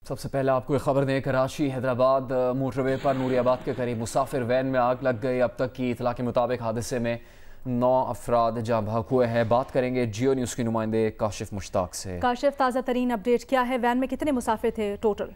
सबसे पहले आपको एक खबर दें, कराची हैदराबाद मोटरवे पर नूरियाबाद के करीब मुसाफिर वैन में आग लग गई। अब तक की इतला के मुताबिक हादसे में 9 अफराद जाँ बहक हुए हैं। बात करेंगे जियो न्यूज़ के नुमाइंदे काशिफ मुश्ताक से। काशिफ, ताज़ा तरीन अपडेट क्या है? वैन में कितने मुसाफिर थे टोटल?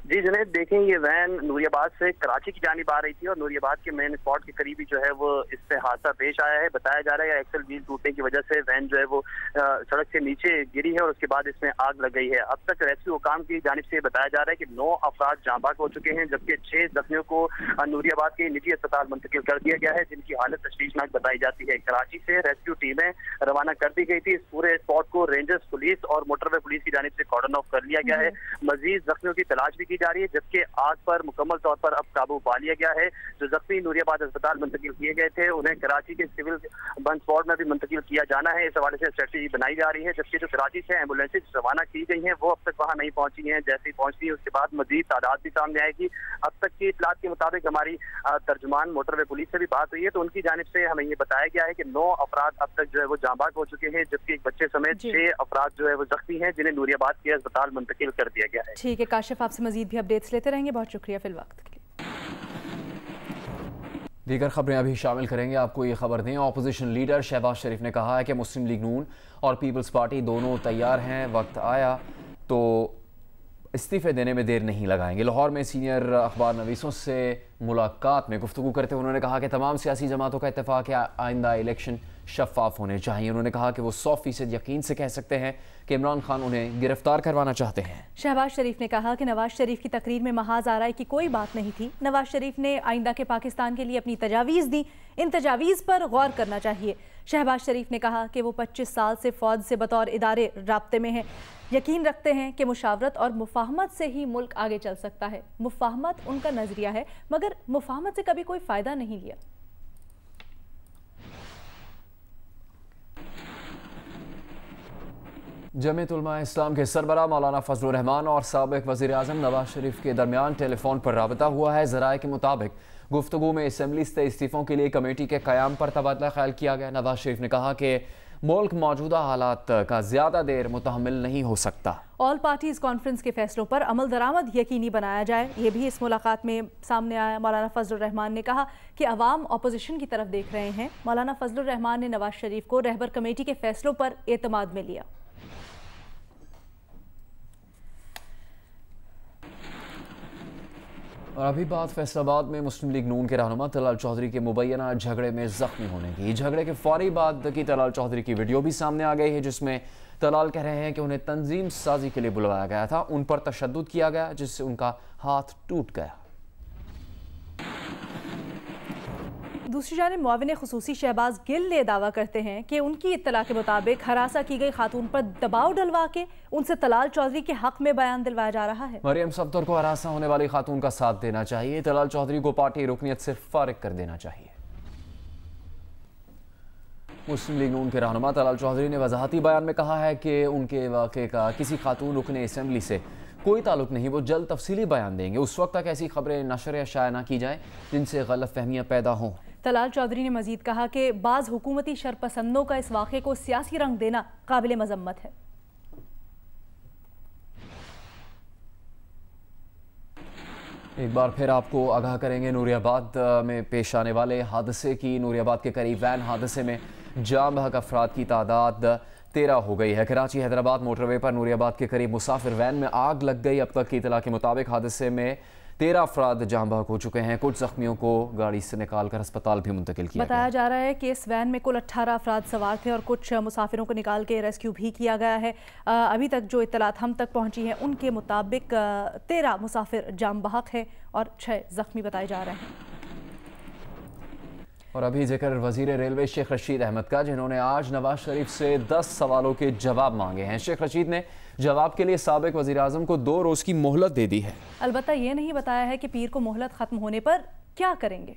जी जुनैद, देखें ये वैन नूरियाबाद से कराची की जानिब आ रही थी और नूरियाबाद के मेन स्पॉट के करीब ही जो है वो इससे हादसा पेश आया है। बताया जा रहा है एक्सल व्हील टूटने की वजह से वैन जो है वो सड़क से नीचे गिरी है और उसके बाद इसमें आग लग गई है। अब तक रेस्क्यू हुकाम की जानिब से बताया जा रहा है कि 9 अफराद जाँ बहक हो चुके हैं, जबकि 6 जख्मियों को नूरियाबाद के निजी अस्पताल मुंतकिल कर दिया गया है, जिनकी हालत तशवीशनाक बताई जाती है। कराची से रेस्क्यू टीमें रवाना कर दी गई थी। इस पूरे स्पॉट को रेंजर्स पुलिस और मोटरवे पुलिस की जानिब से कॉर्डन ऑफ कर लिया गया है। मजीद जख्मियों की तलाश भी की जा रही है, जबकि आग पर मुकम्मल तौर पर अब काबू पा लिया गया है। जो जख्मी नूरियाबाद अस्पताल मुंतकिल किए गए थे उन्हें कराची के सिविल बंस वार्ड में भी मुंतकिल किया जाना है। इस हवाले से स्ट्रेटजी बनाई जा रही है, जबकि जो कराची से एम्बुलेंसेज रवाना की गई हैं वो अब तक वहां नहीं पहुंची हैं। जैसे ही पहुंचती है उसके बाद मजीद तादाद भी सामने आएगी। अब तक की इतलात के मुताबिक हमारी तर्जुमान मोटरवे पुलिस से भी बात हुई है तो उनकी जानिब से हमें ये बताया गया है कि 9 अफराद अब तक जो है वो जाँ बहक हो चुके हैं, जबकि एक बच्चे समेत 6 अफराद जो है वो जख्मी हैं, जिन्हें नूरियाबाद के अस्पताल मुंतकिल कर दिया गया है। ठीक है काशिफ, आपसे मजीद भी अपडेट्स लेते रहेंगे। बहुत शुक्रिया फिल वक्त के लिए। दीगर खबरें अभी शामिल करेंगे। आपको ये खबर दें, अपोजिशन लीडर शहबाज शरीफ ने कहा है कि मुस्लिम लीग नून और पीपल्स पार्टी दोनों तैयार हैं, वक्त आया तो इस्तीफे देने में देर नहीं लगाएंगे। लाहौर में सीनियर अखबार नवीसों से मुलाकात में गुफ्तगू करते हुए उन्होंने कहा कि तमाम सियासी जमातों का इत्तेफाक है आइंदा इलेक्शन शफाफ होने चाहिए। उन्होंने कहा कि वो 100% यकीन से कह सकते हैं कि इमरान खान उन्हें गिरफ्तार करवाना चाहते हैं। शहबाज शरीफ ने कहा कि नवाज शरीफ की तकरीर में महाज आराई की कोई बात नहीं थी। नवाज शरीफ ने आइंदा के पाकिस्तान के लिए अपनी तजावीज़ दी, इन तजावीज़ पर गौर करना चाहिए। शहबाज शरीफ ने कहा कि वो 25 साल से फ़ौज से बतौर इदारे राब्ते में हैं, यकीन रखते हैं कि मुशावरत और मुफाहमत से ही मुल्क आगे चल सकता है। मुफाहमत उनका नजरिया है, मगर मुफाहमत से कभी कोई फ़ायदा नहीं लिया। जमीयत उलमा इस्लाम के सरबराह मौलाना फजलुर रहमान और साबिक वज़ीर आज़म नवाज शरीफ के दरमियान टेलीफोन पर राबता हुआ है। ज़राए के मुताबिक गुफ्तगू में असम्बली से इस्तीफ़ों के लिए कमेटी के क़याम पर तबादला ख्याल किया गया। नवाज शरीफ ने कहा कि मुल्क मौजूदा हालात का ज़्यादा देर मुतहम्मिल नहीं हो सकता। ऑल पार्टीज़ कॉन्फ्रेंस के फैसलों पर अमल दरामद यकीनी बनाया जाए, ये भी इस मुलाकात में सामने आया। मौलाना फजलुर रहमान ने कहा कि अवाम अपोजिशन की तरफ देख रहे हैं। मौलाना फजलुर रहमान ने नवाज शरीफ को रहबर कमेटी के फैसलों पर एतमाद में लिया। और अभी बात फैसलाबाद में मुस्लिम लीग नून के रहनुमा तलाल चौधरी के मुबैना झगड़े में जख्मी होने की। झगड़े के फौरी बाद की तलाल चौधरी की वीडियो भी सामने आ गई है, जिसमें तलाल कह रहे हैं कि उन्हें तंजीम साजी के लिए बुलवाया गया था, उन पर तशद्दुद किया गया जिससे उनका हाथ टूट गया। दूसरी जानिब मुआविन खुसूसी शहबाज गिल ये दावा करते हैं कि उनकी इत्तला के मुताबिक हरासा की गई खातून पर दबाव डलवा के उनसे तलाल चौधरी के हक में बयान दिलवाया जा रहा है। मरियम सफ्दर को हरासा होने वाली खातून का साथ देना चाहिए। तलाल चौधरी को पार्टी रुकनियत से फारिग कर देना चाहिए। मुस्लिम लीग नून के रहनुमा तलाल चौधरी ने वजाहती बयान में कहा है कि उनके वाक़े का किसी खातून रुकने असम्बली से कोई ताल्लुक नहीं, वो जल्द तफसीली बयान देंगे। उस वक्त तक ऐसी खबरें नशर या शाया न की जाए जिनसे गलत फहमियाँ पैदा हों। तलाल चौधरी ने मजीद कहा कि बाज़ हुकूमती शरपसंदों का इस वाक़े को सियासी रंग देना काबिल मजम्मत है। एक बार फिर आपको आगाह करेंगे नूरियाबाद में पेश आने वाले हादसे की। नूरियाबाद के करीब वैन हादसे में जाँ बहक अफराद की तादाद 13 हो गई है। कराची हैदराबाद मोटरवे पर नूरियाबाद के करीब मुसाफिर वैन में आग लग गई। अब तक की इतला के मुताबिक हादसे में 13 अफराद जाँ बहक हो चुके हैं। कुछ जख्मियों को गाड़ी से निकालकर अस्पताल भी मुंतकिल किया बताया जा रहा है कि इस वैन में कुल 18 अफराद सवार थे और कुछ मुसाफिरों को निकाल के रेस्क्यू भी किया गया है। अभी तक जो इत्तलात हम तक पहुंची हैं उनके मुताबिक 13 मुसाफिर जाँ बहक है और 6 जख्मी बताए जा रहे हैं। और अभी जिक्र वजीर रेलवे शेख रशीद अहमद का, जिन्होंने आज नवाज शरीफ से 10 सवालों के जवाब मांगे हैं। शेख रशीद ने जवाब के लिए साबिक वजीर आज़म को 2 रोज़ की मोहलत दे दी है। अलबत्ता ये नहीं बताया है कि पीर को मोहलत खत्म होने पर क्या करेंगे।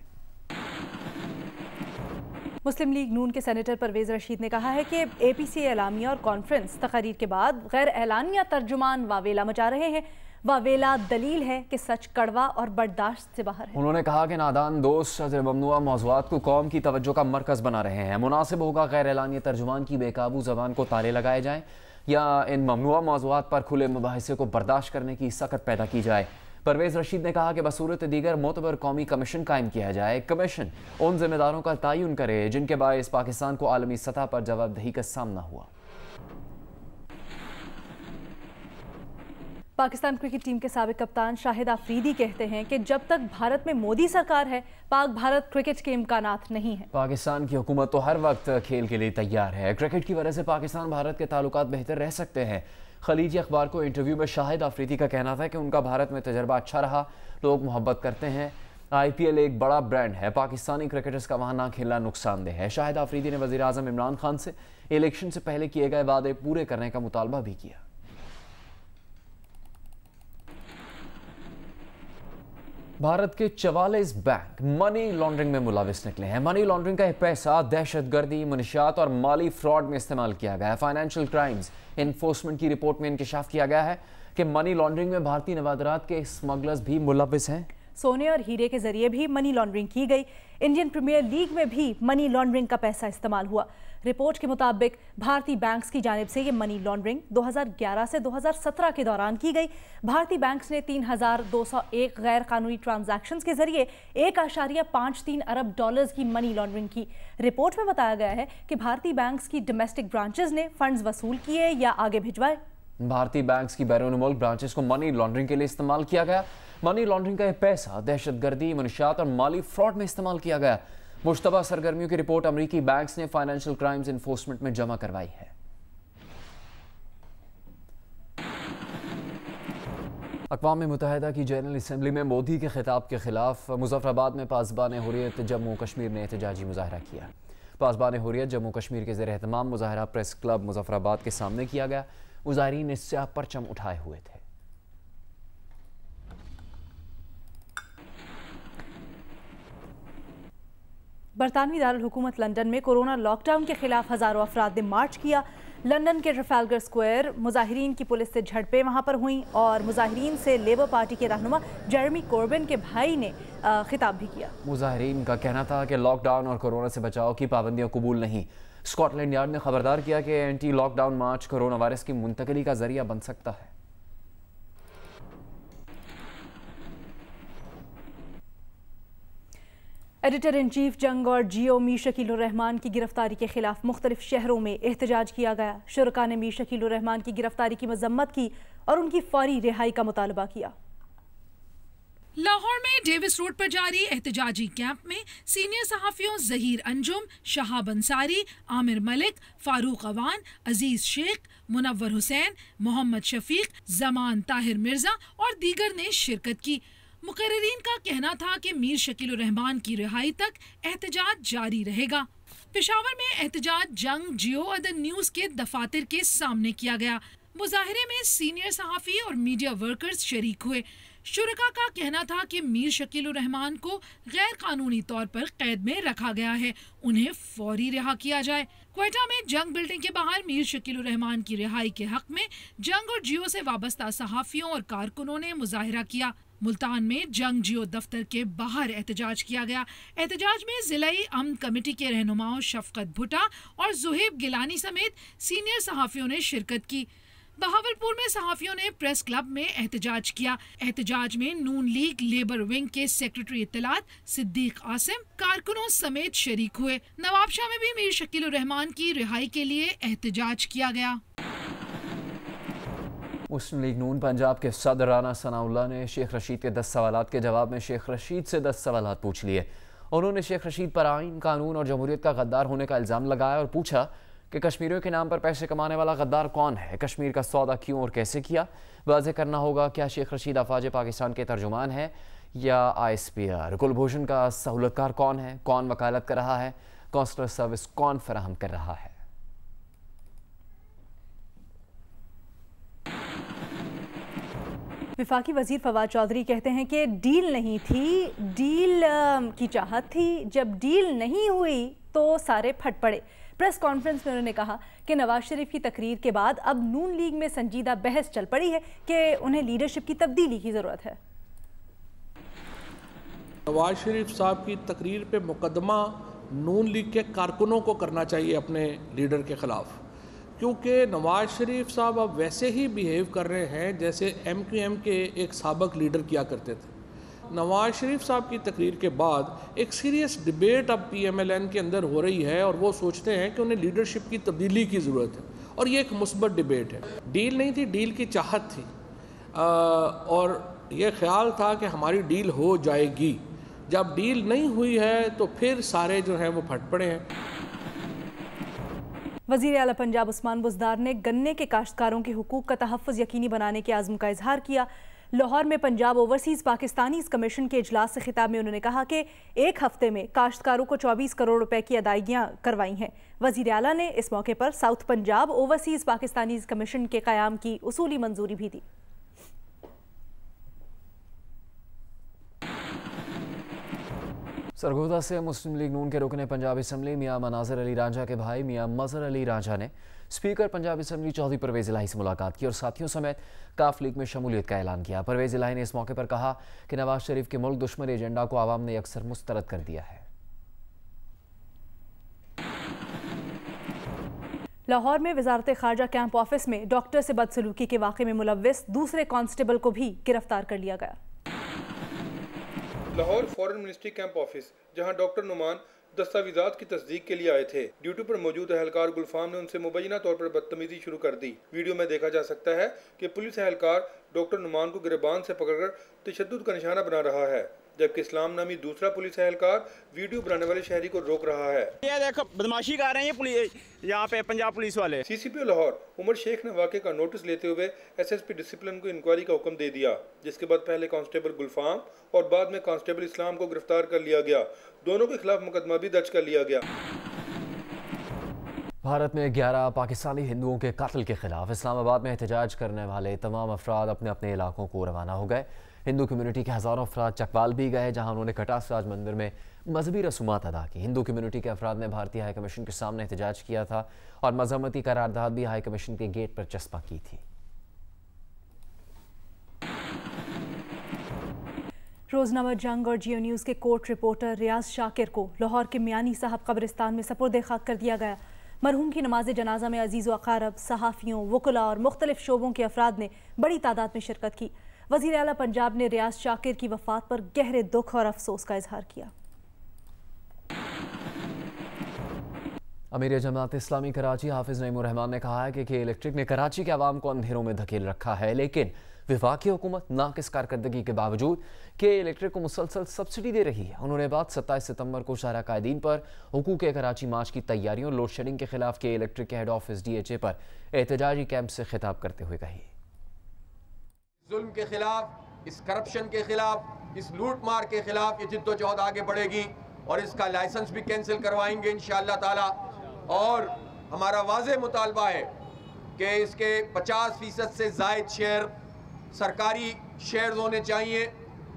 मुस्लिम लीग नून के सेनेटर परवेज रशीद ने कहा है कि APC एलामिया और कॉन्फ्रेंस तकरीर के बाद गैर एलानिया तर्जुमान वावेला मचा रहे हैं। वावेला दलील है कि सच कड़वा और बर्दाश्त से बाहर है। उन्होंने कहा कि नादान दोस्त शज़र ममनुआ मौज़ूआत को कौम की तवज्जो का मरकज़ बना रहे हैं। मुनासिब होगा गैर एलानिया तर्जुमान की बेकाबू ज़बान को ताले लगाए जाएँ या इन ममनुआ मौज़ूआत पर खुले मुबाहिसे को बर्दाश्त करने की सकत पैदा की जाए। परवेज़ रशीद ने कहा कि बसूरत दीगर मोतबर कौमी कमीशन कायम किया जाए। कमीशन उन जिम्मेदारों का तयन करे जिनके बायस पाकिस्तान को आलमी सतह पर जवाबदेही का सामना हुआ। पाकिस्तान क्रिकेट टीम के साबिक कप्तान शाहिद आफरीदी कहते हैं कि जब तक भारत में मोदी सरकार है, पाक भारत क्रिकेट के इम्कानात नहीं है। पाकिस्तान की हुकूमत तो हर वक्त खेल के लिए तैयार है। क्रिकेट की वजह से पाकिस्तान भारत के ताल्लुकात बेहतर रह सकते हैं। खलीजी अखबार को इंटरव्यू में शाहिद आफरीदी का कहना था कि उनका भारत में तजर्बा अच्छा रहा, लोग मोहब्बत करते हैं। IPL एक बड़ा ब्रांड है, पाकिस्तानी क्रिकेटर्स का वहाँ ना खेलना नुकसानदेह है। शाहिद आफरीदी ने वज़ीर आज़म इमरान खान से इलेक्शन से पहले किए गए वादे पूरे करने का मुतालबा भी किया। भारत के 44 बैंक मनी लॉन्ड्रिंग में मुलविस निकले हैं। मनी लॉन्ड्रिंग का पैसा दहशतगर्दी, मुनशियात और माली फ्रॉड में इस्तेमाल किया गया है। फाइनेंशियल क्राइम्स इन्फोर्समेंट की रिपोर्ट में इंकशाफ किया गया है कि मनी लॉन्ड्रिंग में भारतीय नवादरात के स्मगलर्स भी मुलविस हैं। सोने और हीरे के जरिए भी मनी लॉन्ड्रिंग की गई। इंडियन प्रीमियर लीग में भी मनी लॉन्ड्रिंग का पैसा इस्तेमाल हुआ। रिपोर्ट के मुताबिक भारतीय बैंक्स की जानिब से ये मनी लॉन्ड्रिंग 2011 से 2017 के दौरान की गई। भारतीय बैंक्स ने 3,201 गैर कानूनी ट्रांजैक्शंस के जरिए 1.53 अरब डॉलर्स की मनी लॉन्ड्रिंग की। रिपोर्ट में बताया गया है कि भारतीय बैंक्स की डोमेस्टिक ब्रांचेस ने फंड्स वसूल किए या आगे भिजवाए। भारतीय बैंक्स की बैरून मुल्क ब्रांचेस को मनी लॉन्ड्रिंग के लिए इस्तेमाल किया गया। मनी लॉन्ड्रिंग का यह पैसा दहशतगर्दी, मुनशियात और माली फ्रॉड में इस्तेमाल किया गया। मुश्तबा सरगर्मियों की रिपोर्ट अमरीकी बैंक्स ने फाइनेंशियल क्राइम्स इन्फोर्समेंट में जमा करवाई है। अक़वाम मुत्तहिदा की जनरल असम्बली में मोदी के खिताब के खिलाफ मुज़फ़्फ़राबाद में पासबान हुर्रियत जम्मू कश्मीर ने एहतजाजी मुज़ाहरा किया। पासबान हुर्रियत जम्मू कश्मीर के ज़ेर एहतमाम मुज़ाहरा प्रेस क्लब मुज़फ़्फ़राबाद के सामने किया गया। मुज़ाहिरीन ने स्याह परचम उठाए हुए थे। बरतानवी दारुल हुकूमत लंदन में कोरोना लॉकडाउन के खिलाफ हज़ारों अफराद ने मार्च किया। लंदन के ट्रफालगर स्क्वायर मुजाहिरीन की पुलिस से झड़पें वहां पर हुईं और मुजाहिरीन से लेबर पार्टी के रहनुमा जेरेमी कोर्बिन के भाई ने खिताब भी किया। मुजाहिरीन का कहना था कि लॉकडाउन और कोरोना से बचाव की पाबंदियां कबूल नहीं। स्कॉटलैंड यार्ड ने खबरदार किया कि एंटी लॉकडाउन मार्च कोरोना वायरस की मुंतकिली का जरिया बन सकता है। एडिटर इन चीफ जंग और जियो मीर शकीलुर रहमान की गिरफ्तारी के खिलाफ मुख्तलिफ शहरों में एहतजाज किया गया। शुरका ने मीर शकीलुर रहमान की गिरफ्तारी की मजम्मत की और उनकी फौरी रिहाई का मुतालबा किया। लाहौर में डेविस रोड पर जारी एहतजाजी कैंप में सीनियर सहाफियों जहीर अंजुम, शहाब अंसारी, आमिर मलिक, फारूक अवान, अजीज शेख, मुनव्वर हुसैन, मोहम्मद शफीक, जमान ताहिर मिर्जा और दीगर ने शिरकत की। मुकर्रिरीन का कहना था कि मीर शकीलुर रहमान की रिहाई तक एहतजाज जारी रहेगा। पेशावर में एहतजाज जंग, जियो और द न्यूज के दफातर के सामने किया गया। मुजाहिरे में सीनियर सहाफी और मीडिया वर्कर्स शरीक हुए। शुरका का कहना था कि मीर शकीलुर रहमान को गैर कानूनी तौर पर कैद में रखा गया है, उन्हें फौरी रिहा किया जाए। क्वेटा में जंग बिल्डिंग के बाहर मीर शकीलुर रहमान की रिहाई के हक में जंग और जियो से वाबस्ता सहाफियों और कारकुनों ने मुजाहिरा किया। मुल्तान में जंग जियो दफ्तर के बाहर एहतजाज किया गया। एहतजाज में जिलाई अमन कमेटी के रहनुमाओं शफकत भुट्टा और जुहेब गिलानी समेत सीनियर सहाफियों ने शिरकत की। बहावलपुर में सहाफियों ने प्रेस क्लब में एहतजाज किया। एहतजाज में नून लीग लेबर विंग के सेक्रेटरी इत्तलात सिद्दीक आसिम कारकुनों समेत शरीक हुए। नवाबशाह में भी मीर शकीलुर रहमान की रिहाई के लिए एहतजाज किया गया। मुस्लिम लीग नून पंजाब के सदर राना सनाउल्लाह ने शेख रशीद के 10 सवालात के जवाब में शेख रशीद से 10 सवालात पूछ लिए। उन्होंने शेख रशीद पर आइन, कानून और जमहूरियत का गद्दार होने का इल्ज़ाम लगाया और पूछा कि कश्मीरियों के नाम पर पैसे कमाने वाला गद्दार कौन है, कश्मीर का सौदा क्यों और कैसे किया। वाज़ेह करना होगा क्या शेख रशीद अफवाज पाकिस्तान के तर्जुमान है या ISPR। कुलभूषण का सहूलतकार कौन है, कौन वकालत कर रहा है, कॉन्सुलर सर्विस कौन फराहम कर रहा है। विफाकी वजीर फवाद चौधरी कहते हैं कि डील नहीं थी, डील की चाहत थी, जब डील नहीं हुई तो सारे फट पड़े। प्रेस कॉन्फ्रेंस में उन्होंने कहा कि नवाज शरीफ की तकरीर के बाद अब नून लीग में संजीदा बहस चल पड़ी है कि उन्हें लीडरशिप की तब्दीली की ज़रूरत है। नवाज शरीफ साहब की तकरीर पे मुकदमा नून लीग के कारकुनों को करना चाहिए अपने लीडर के ख़िलाफ़, क्योंकि नवाज शरीफ साहब अब वैसे ही बिहेव कर रहे हैं जैसे MQM के एक साबिक लीडर किया करते थे। नवाज शरीफ साहब की तकरीर के बाद एक सीरियस डिबेट अब PMLN के अंदर हो रही है और वो सोचते हैं कि उन्हें लीडरशिप की तब्दीली की ज़रूरत है, और ये एक मुस्बत डिबेट है। डील नहीं थी, डील की चाहत थी, और ये ख्याल था कि हमारी डील हो जाएगी। जब डील नहीं हुई है तो फिर सारे जो हैं वो फट पड़े हैं। वज़ीर आला पंजाब उस्मान बुज़दार ने गन्ने के काश्तकारों के हुकूक का तहफ़्फ़ुज़ यकीनी बनाने के आज़म का इजहार किया। लाहौर में पंजाब ओवरसीज़ पाकिस्तानीज़ कमीशन के इजलास से खिताब में उन्होंने कहा कि एक हफ्ते में काश्तकारों को 24 करोड़ रुपए की अदायगियाँ करवाई हैं। वज़ीर आला ने इस मौके पर south Punjab overseas Pakistanis commission के क़याम की उसूली मंजूरी भी दी। सरगोदा से मुस्लिम लीग नून के रुकने पंजाब असम्बली मियां मनाज़र अली रांझा के भाई मियां मज़हर अली रांझा ने स्पीकर पंजाब असम्बली चौधरी परवेज़ इलाही से मुलाकात की और साथियों समेत काफ लीग में शमूलियत का ऐलान किया। परवेज़ इलाही ने इस मौके पर कहा कि नवाज शरीफ के मुल्क दुश्मन एजेंडा को आवाम ने अक्सर मुस्तरद कर दिया है। लाहौर में वजारत खारजा कैंप ऑफिस में डॉक्टर से बदसलूकी के वाक़े में मुलव्विस दूसरे कांस्टेबल को भी गिरफ्तार कर लिया गया। Lahore foreign ministry camp office, जहां डॉक्टर नुमान दस्तावेजात की तस्दीक के लिए आए थे, ड्यूटी पर मौजूद एहलकार गुलफाम ने उनसे मुबैना तौर पर बदतमीजी शुरू कर दी। वीडियो में देखा जा सकता है कि पुलिस एहलकार डॉक्टर नुमान को गिरबान से पकड़कर तशद्दुद का निशाना बना रहा है, जबकि इस्लाम नामी दूसरा पुलिस एहलकार वीडियो बनाने वाले शहरी को रोक रहा है। ये देखो बदमाशी कर रहे हैं पुलिस, यहाँ पे पंजाब पुलिस वाले। CCPO लाहौर उमर शेख ने वाक़े का नोटिस लेते हुए SSP डिसिप्लिन को इंक्वायरी का हुक्म दे दिया, जिसके बाद पहले कांस्टेबल गुलफाम और बाद में कांस्टेबल इस्लाम को गिरफ्तार कर लिया गया। दोनों के खिलाफ मुकदमा भी दर्ज कर लिया गया। भारत में 11 पाकिस्तानी हिंदुओं के कत्ल के खिलाफ इस्लामाबाद में एहतजाज करने वाले तमाम अफराद अपने अपने इलाकों को रवाना हो गए। हिंदू कम्युनिटी के हज़ारों अफराद चकवाल भी गए, जहां उन्होंने कटासराज मंदिर में मजहबी रसूमात अदा की। हिंदू कम्युनिटी के अफराद ने भारतीय हाई कमीशन के सामने एहतजाज किया था और मजम्मती करारदाद भी हाई कमीशन के गेट पर चस्पा की थी। रोजनामा जंग और जियो न्यूज़ के कोर्ट रिपोर्टर रियाज शाकिर को लाहौर के मियानी साहब कब्रिस्तान में सपुर्द खाक कर दिया गया। मरहूम की नमाज जनाजा में अजीज़ व अक़ारब, सहाफ़ियों, वकुला और मुख्तलिफ शोबों के अफराद ने बड़ी तादाद में शिरकत की। वज़ीर आला पंजाब ने रियाज शाकिर की वफ़ात पर गहरे दुख और अफसोस का इजहार किया। अमीर जमात इस्लामी कराची हाफिज़ नईमुर रहमान ने कहा है कि के इलेक्ट्रिक ने कराची के अवाम को अंधेरों में धकेल रखा है, लेकिन वफाकी हुकूमत नाकिस कारकर्दगी के बावजूद के इलेक्ट्रिक को मुसलसल सब्सिडी दे रही है। उन्होंने बात 27 सितंबर को शाहरा कायदीन पर हुकूक कराची मार्च की तैयारियों और लोड शेडिंग के खिलाफ के इलेक्ट्रिक के हेड ऑफिस DHA पर एहतजाजी कैंप से खिताब करते हुए कही। जुल्म के खिलाफ, इस करप्शन के खिलाफ, इस लूट मार के खिलाफ ये जिद्दोजहद आगे बढ़ेगी और इसका लाइसेंस भी कैंसिल करवाएंगे इंशाअल्लाह ताला। और हमारा वाज़ेह मुतालबा है कि इसके 50% से ज़ायद शेयर सरकारी शेयर्स होने चाहिए,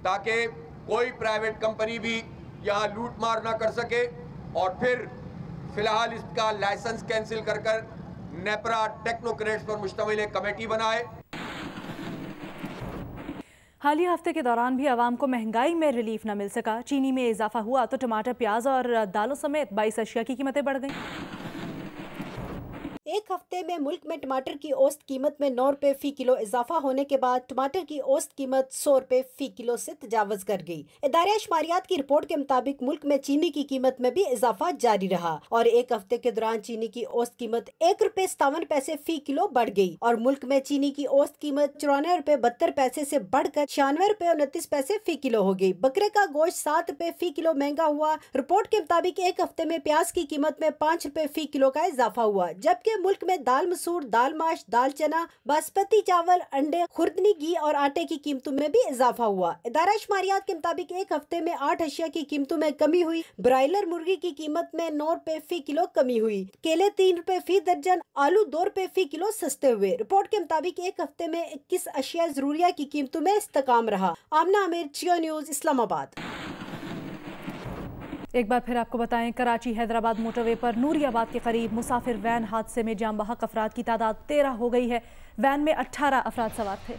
ताकि कोई प्राइवेट कंपनी भी यहाँ लूट मार ना कर सके। और फिर फिलहाल इसका लाइसेंस कैंसिल कर नेपरा टेक्नोक्रेट्स पर मुश्तमिल एक कमेटी बनाए। हालिया हफ्ते के दौरान भी आवाम को महंगाई में रिलीफ न मिल सका। चीनी में इजाफा हुआ तो टमाटर, प्याज और दालों समेत 22 अशिया की कीमतें बढ़ गईं। एक हफ्ते में मुल्क में टमाटर की औसत कीमत में 9 रुपए फी किलो इजाफा होने के बाद टमाटर की औसत कीमत 100 रुपए फी किलो से तजावज कर गई। इदारे शुमारियात की रिपोर्ट के मुताबिक मुल्क में चीनी की कीमत में भी इजाफा जारी रहा और एक हफ्ते के दौरान चीनी की औसत कीमत 1 रुपए 57 पैसे फी किलो बढ़ गई और मुल्क में चीनी की औसत कीमत 94 रुपए 72 पैसे से बढ़कर 96 रुपए 29 पैसे फी किलो हो गई। बकरे का गोश्त 7 रुपए फी किलो महंगा हुआ। रिपोर्ट के मुताबिक एक हफ्ते में प्याज की कीमत में 5 रुपए फी किलो का इजाफा हुआ, जबकि मुल्क में दाल मसूर, दाल माश, दाल चना, बासमती चावल, अंडे, खुर्दनी घी और आटे की कीमतों में भी इजाफा हुआ। इदारा शुमारियात के मुताबिक एक हफ्ते में 8 अशिया की कीमतों में कमी हुई। ब्रायलर मुर्गी की कीमत में 9 रुपए फी किलो कमी हुई। केले 3 रुपए फी दर्जन, आलू 2 रुपए फी किलो सस्ते हुए। रिपोर्ट के मुताबिक एक हफ्ते में 21 अशिया जरूरिया की कीमतों में इस्तेकाम रहा। आमना आमिर, जियो न्यूज़, इस्लामाबाद। एक बार फिर आपको बताएं, कराची हैदराबाद मोटरवे पर नूरियाबाद के करीब मुसाफिर वैन हादसे में जाम बहक अफराद की तादाद 13 हो गई है। वैन में 18 अफराद सवार थे।